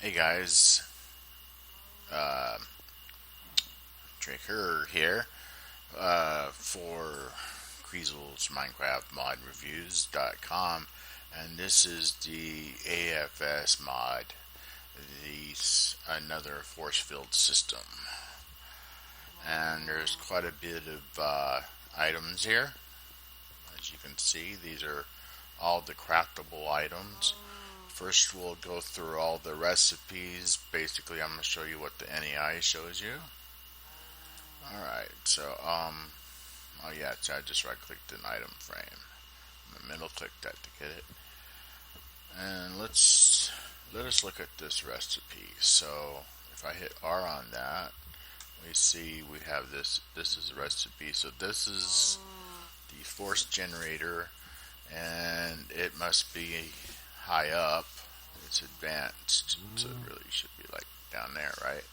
Hey guys, uh, Draker here for kreezxil's Minecraft Mod Reviews.com, and this is the AFFS mod, another force field system. And there's quite a bit of items here. As you can see, these are all the craftable items. First, we'll go through all the recipes. Basically, I'm going to show you what the NEI shows you. Alright, oh yeah, so I just right clicked an item frame. I'm gonna middle click that to get it. And let us look at this recipe. So, if I hit R on that, we see we have this is a recipe. So this is the force generator, and it must be high up. It's advanced, so it really should be like down there, right?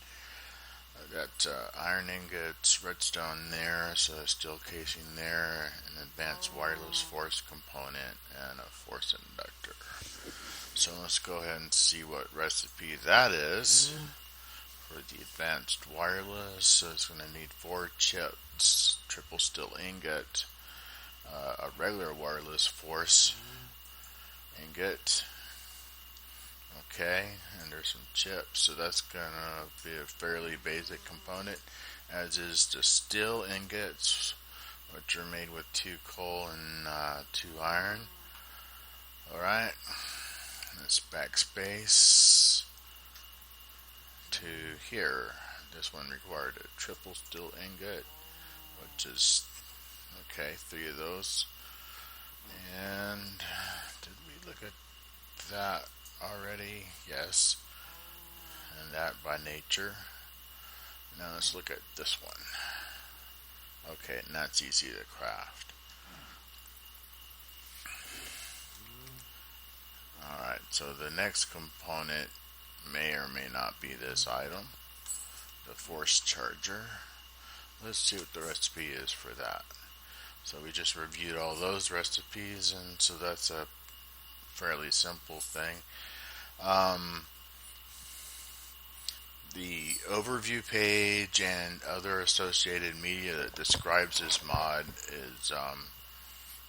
I got iron ingots, redstone there, so a steel casing there, an advanced wireless force component, and a force inductor. So let's go ahead and see what recipe that is. For the advanced wireless, so it's going to need 4 chips, triple steel ingot, a regular wireless force ingot. Okay, and there's some chips, so that's gonna be a fairly basic component, as is the steel ingots, which are made with 2 coal and 2 iron. Alright, let's backspace to here. This one required a triple steel ingot, which is, okay, 3 of those. And did we look at that already? Yes. And that by nature. Now let's look at this one. Okay, and that's easy to craft. Alright, so the next component may or may not be this item, the force charger. Let's see what the recipe is for that. So we just reviewed all those recipes, and so that's a fairly simple thing. The overview page and other associated media that describes this mod is,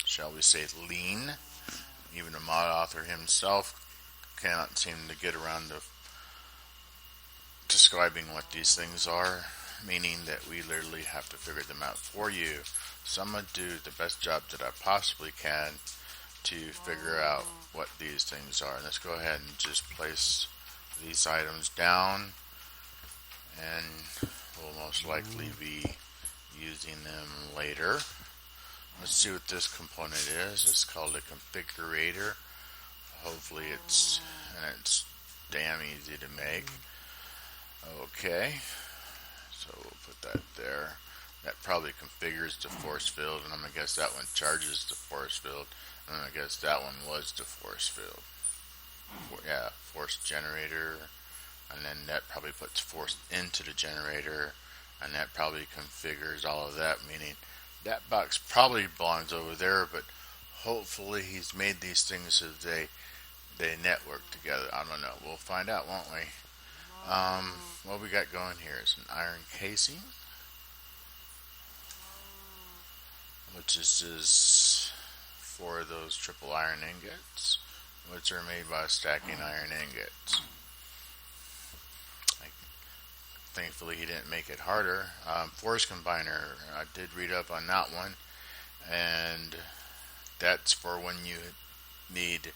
shall we say, lean. Even the mod author himself cannot seem to get around to describing what these things are, meaning that we literally have to figure them out for you. So I'm going to do the best job that I possibly can to figure out what these things are. Let's go ahead and just place these items down, and we'll most likely be using them later. Let's see what this component is. It's called a configurator. Hopefully it's damn easy to make. Okay, so we'll put that there. That probably configures the force field, and I'm going to guess that one charges the force field, and I guess that one was the force field. Yeah, force generator, and then that probably puts force into the generator, and that probably configures all of that, meaning that box probably belongs over there, but hopefully he's made these things so they network together. I don't know. We'll find out, won't we? What we got going here is an iron casing, which is just 4 of those triple iron ingots, which are made by stacking iron ingots. Thankfully he didn't make it harder. Force combiner, I did read up on that one, and that's for when you need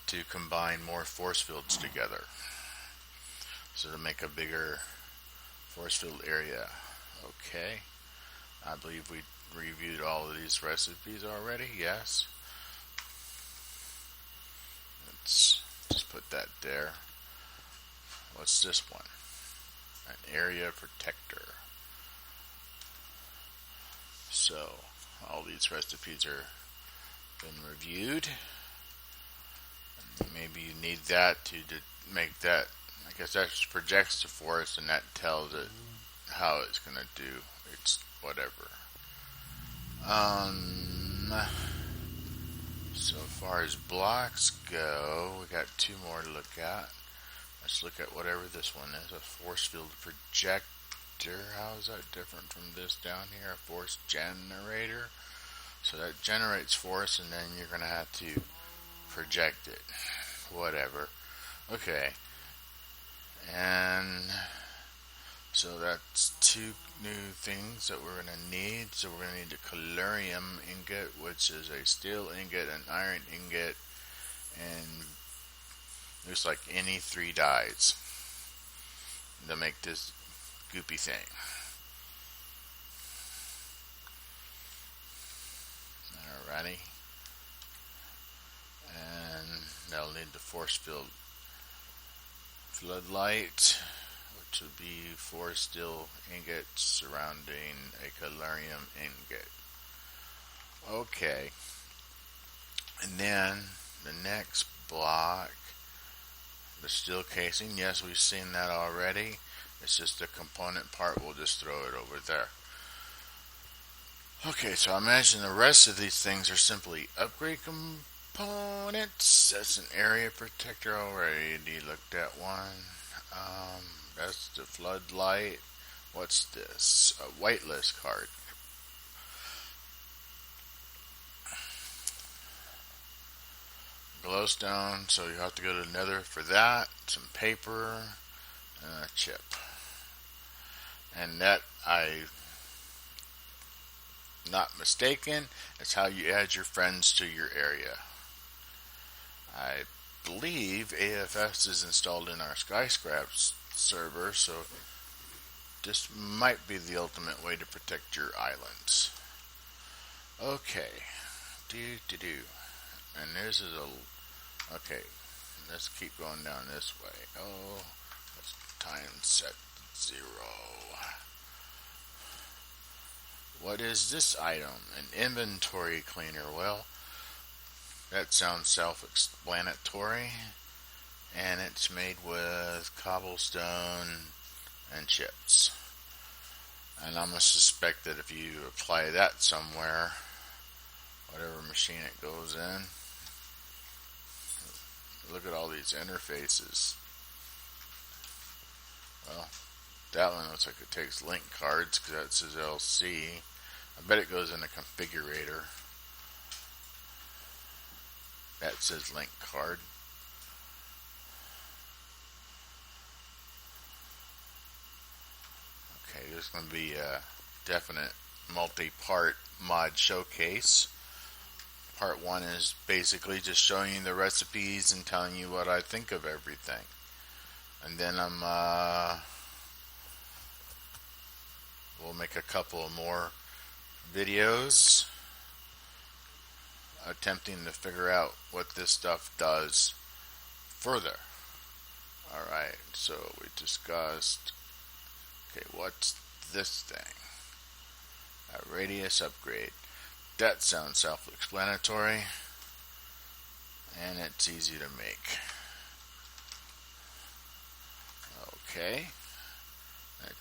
to combine more force fields together, so to make a bigger force field area. Okay, I believe we reviewed all of these recipes already. Yes, let's just put that there. What's this one? An area protector. So all these recipes are been reviewed. Maybe you need that to make that. I guess that projects the force, and that tells it how it's going to do its whatever. So far as blocks go, we got 2 more to look at. Let's look at whatever this one is. A force field projector. How is that different from this down here? A force generator. So that generates force, and then you're going to have to project it. Whatever. Okay. And so that's two new things that we're going to need. So we're going to need a tellurium ingot, which is a steel ingot, an iron ingot, and looks like any three dyes to make this goopy thing. Alrighty. And they'll need the force field floodlight, which will be 4 steel ingots surrounding a tellurium ingot. Okay. And then the next block, the steel casing. Yes, we've seen that already. It's just a component part. We'll just throw it over there. Okay, so I imagine the rest of these things are simply upgrade components. That's an area protector already. Looked at one. That's the floodlight. What's this? A whitelist card. Glowstone, so you have to go to the Nether for that. Some paper and a chip. And that, not mistaken, it's how you add your friends to your area. I believe AFFS is installed in our Skyscraps server, so this might be the ultimate way to protect your islands. Okay. And this is a... Okay. Let's keep going down this way. Oh, let's time set 0. What is this item? An inventory cleaner. Well, that sounds self-explanatory. And it's made with cobblestone and chips. And I'm going to suspect that if you apply that somewhere, whatever machine it goes in, look at all these interfaces. Well, that one looks like it takes link cards because that says LC. I bet it goes in a configurator. That says link card. Okay, there's going to be a definite multi-part mod showcase. Part 1 is basically just showing you the recipes and telling you what I think of everything. And then we'll make a couple more videos attempting to figure out what this stuff does further. Alright, so we discussed, okay, what's this thing? A radius upgrade. That sounds self-explanatory, and it's easy to make. Okay.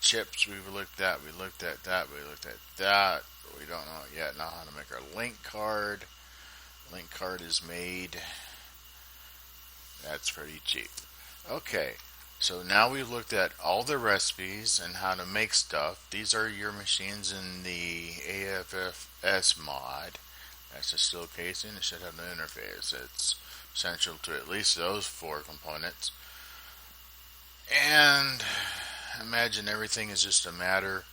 Chips we've looked at, we looked at that, we looked at that. We don't know yet now how to make our link card. Link card is made. That's pretty cheap. Okay, so now we've looked at all the recipes and how to make stuff. These are your machines in the AFFS mod. That's a steel casing. It should have an interface. It's essential to at least those 4 components. And imagine everything is just a matter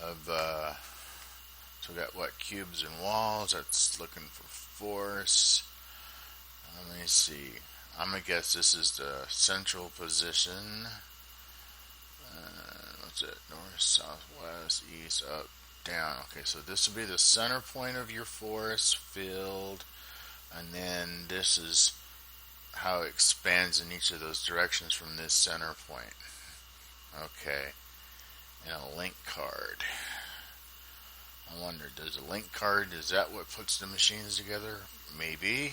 of, so we got what, cubes and walls. That's looking for force. Let me see. I'm going to guess this is the central position. What's it? North, south, west, east, up, down. Okay, so this will be the center point of your force field. And then this is how it expands in each of those directions from this center point. Okay. And a link card. I wonder, does a link card, is that what puts the machines together? Maybe.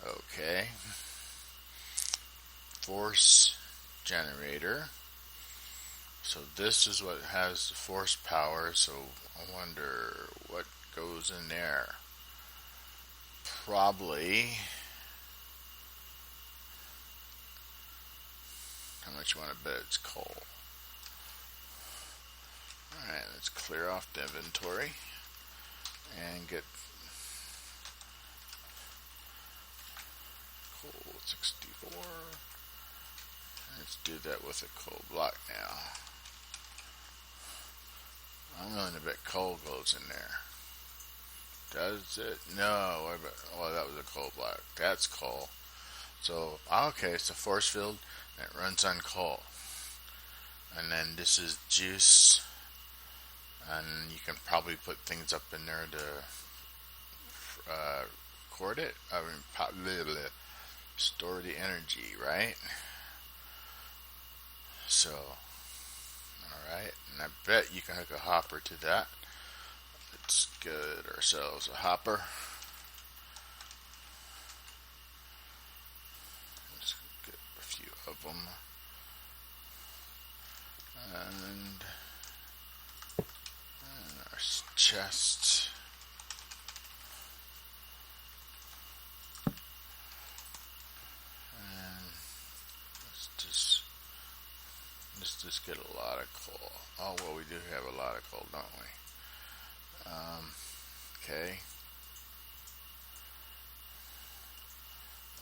Okay. Force generator. So this is what has the force power, so I wonder what goes in there. Probably much you want to bet it's coal. Alright, let's clear off the inventory and get coal 64. Let's do that with a coal block now. I'm willing to bet coal goes in there. Does it? No. Oh, that was a coal block. That's coal. So, okay, it's a force field that runs on coal. And then this is juice. And you can probably put things up in there to record it. I mean, store the energy, right? So, alright. And I bet you can hook a hopper to that. Let's get ourselves a hopper. Let's get a few of them. And our chest. And let's just get a lot of coal. Oh, well, we do have a lot of coal, don't we? Okay.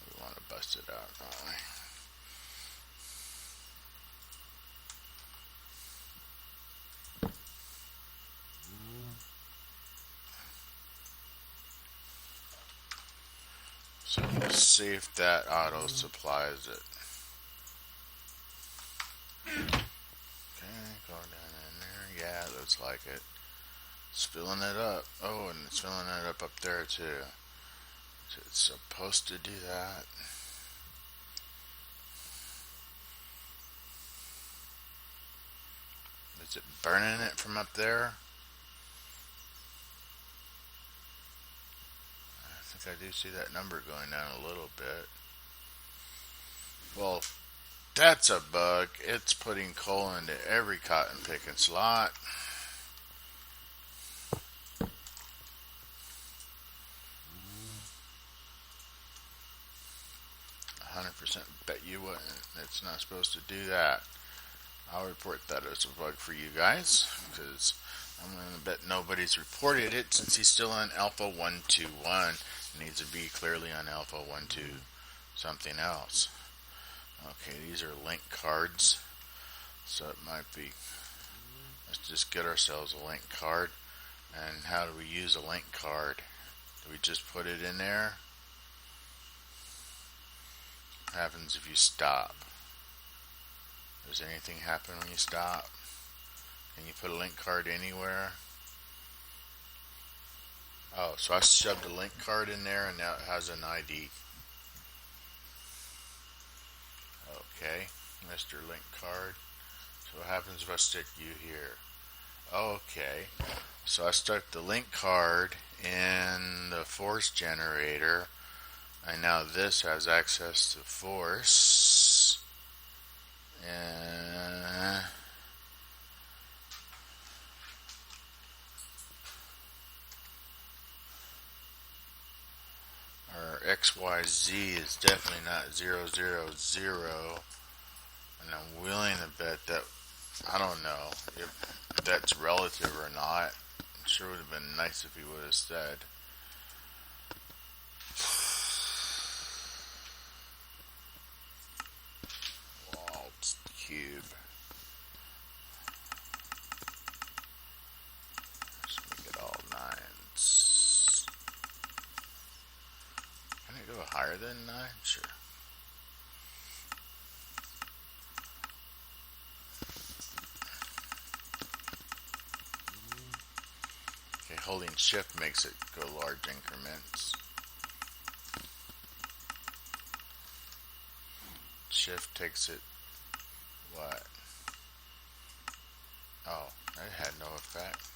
We want to bust it out, don't we? So let's see if that auto supplies it. Okay, go down in there. Yeah, it looks like it. It's filling it up. Oh, and it's filling it up there too. So it's supposed to do that. Is it burning it from up there? I think I do see that number going down a little bit. Well, that's a bug. It's putting coal into every cotton picking slot. 100% bet you wouldn't. It's not supposed to do that. I'll report that as a bug for you guys, because I'm going to bet nobody's reported it since he's still on Alpha 121. It needs to be clearly on Alpha 12 something else. Okay, these are link cards, so it might be, let's just get ourselves a link card. And how do we use a link card? Do we just put it in there? What happens if you stop? Does anything happen when you stop? Can you put a link card anywhere? Oh, so I shoved a link card in there and now it has an ID. Okay, Mr. Link Card. So what happens if I stick you here? Okay, so I stuck the link card in the force generator, and now this has access to force. And our XYZ is definitely not 000, and I'm willing to bet that, I don't know if that's relative or not. It sure would have been nice if he would have said. Waltz cube. Let's make it all nines. Can it go higher than 9? Sure. Okay, holding shift makes it go large increments. Shift takes it, what? Oh, that had no effect.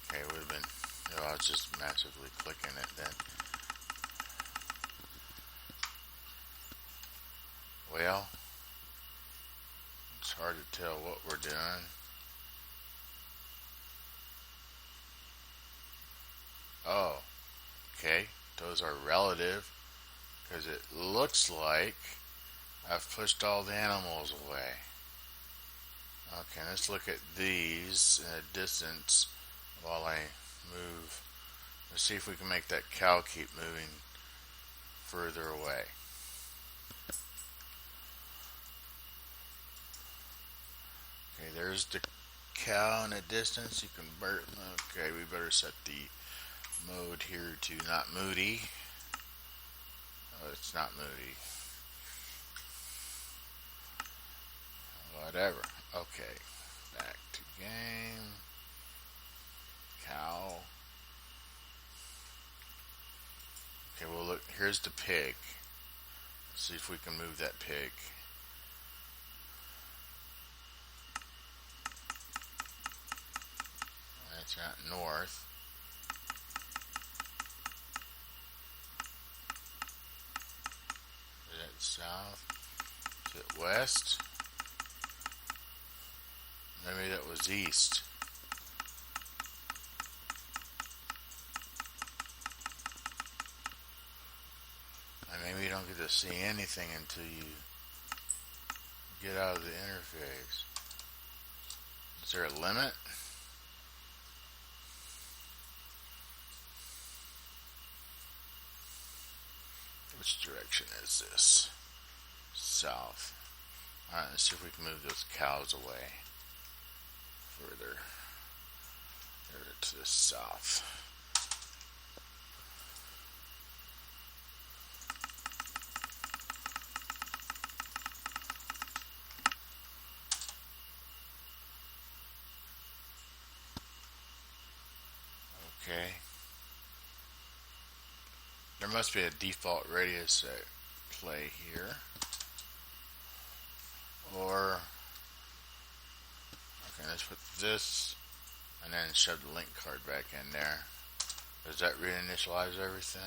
Okay, it would have been, I was just massively clicking it then. Well, it's hard to tell what we're doing. Oh, okay, those are relative. because it looks like I've pushed all the animals away. Okay, let's look at these in a distance while I move. Let's see if we can make that cow keep moving further away. Okay, there's the cow in a distance. You can okay, we better set the mode here to not moody. Oh, it's not moody. Whatever. Okay, back to game. Cow. Okay, well look, here's the pig. Let's see if we can move that pig. That's not north. Is that south? Is it west? Maybe that was east. And maybe you don't get to see anything until you get out of the interface. Is there a limit? Which direction is this? South. Alright, let's see if we can move those cows away. Further to the south. Okay. There must be a default radius at play here. Or, okay, let's put this and then shove the link card back in there. Does that reinitialize everything?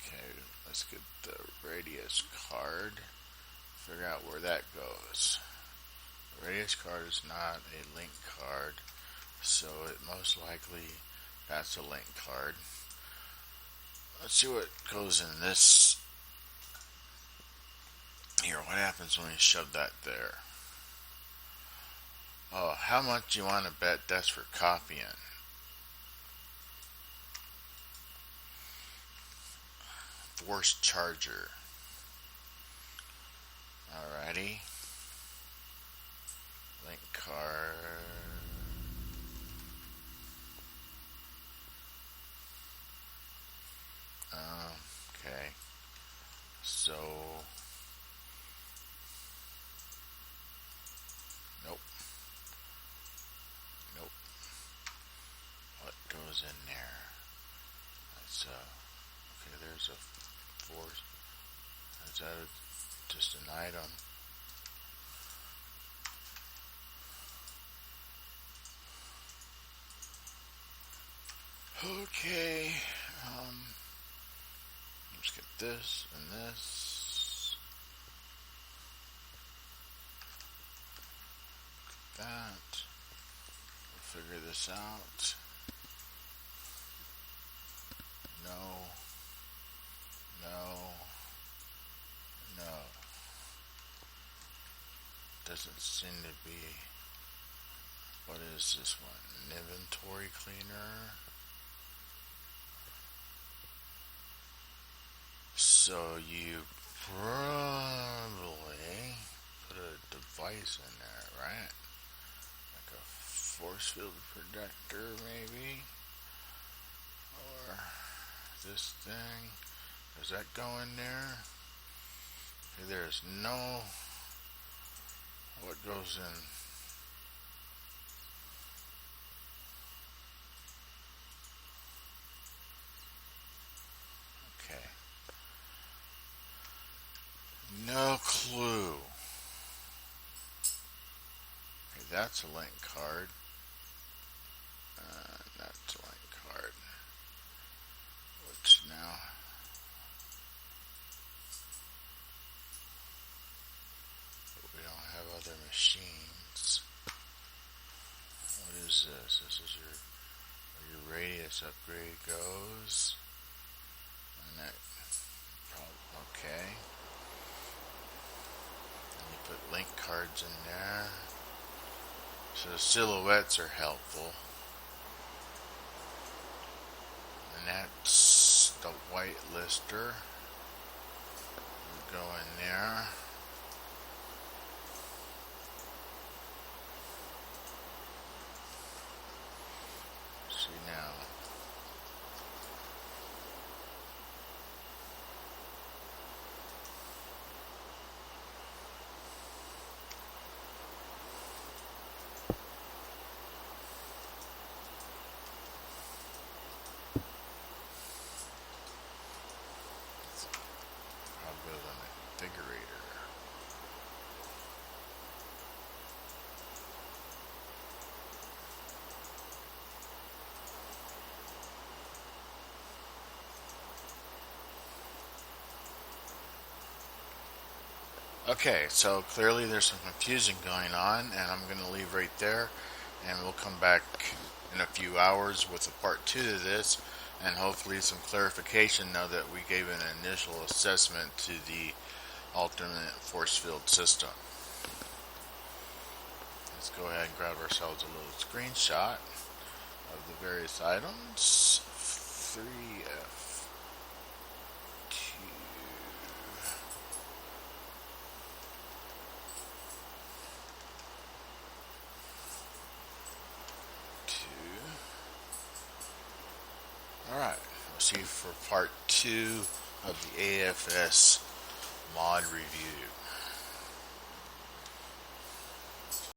Okay, let's get the radius card. Figure out where that goes. The radius card is not a link card, so it most likely that's a link card. Let's see what goes in this here. What happens when we shove that there? Oh, how much do you want to bet that's for copying? Force charger. Alrighty. Link card. Okay. So. Nope. Nope. What goes in there? That's okay, there's a force. Is that just an item? Okay, let's get this and this. That. We'll figure this out. No. No. No. Doesn't seem to be. What is this one? An inventory cleaner. So you probably put a device in there, right? Like a force field protector, maybe? Or this thing. Does that go in there? Okay, there's no... What goes in? Okay. No clue. Okay, that's a link card. That's a link card. Which now... machines. What is this? This is where your radius upgrade goes. And that okay. And you put link cards in there. So the silhouettes are helpful. And that's the white lister. We'll go in there. See now. I'll go to the configurator. Okay, so clearly there's some confusion going on, and I'm going to leave right there, and we'll come back in a few hours with a part 2 to this, and hopefully some clarification now that we gave an initial assessment to the alternate force field system. Let's go ahead and grab ourselves a little screenshot of the various items. 3F. Alright, we'll see you for part 2 of the AFFS mod review.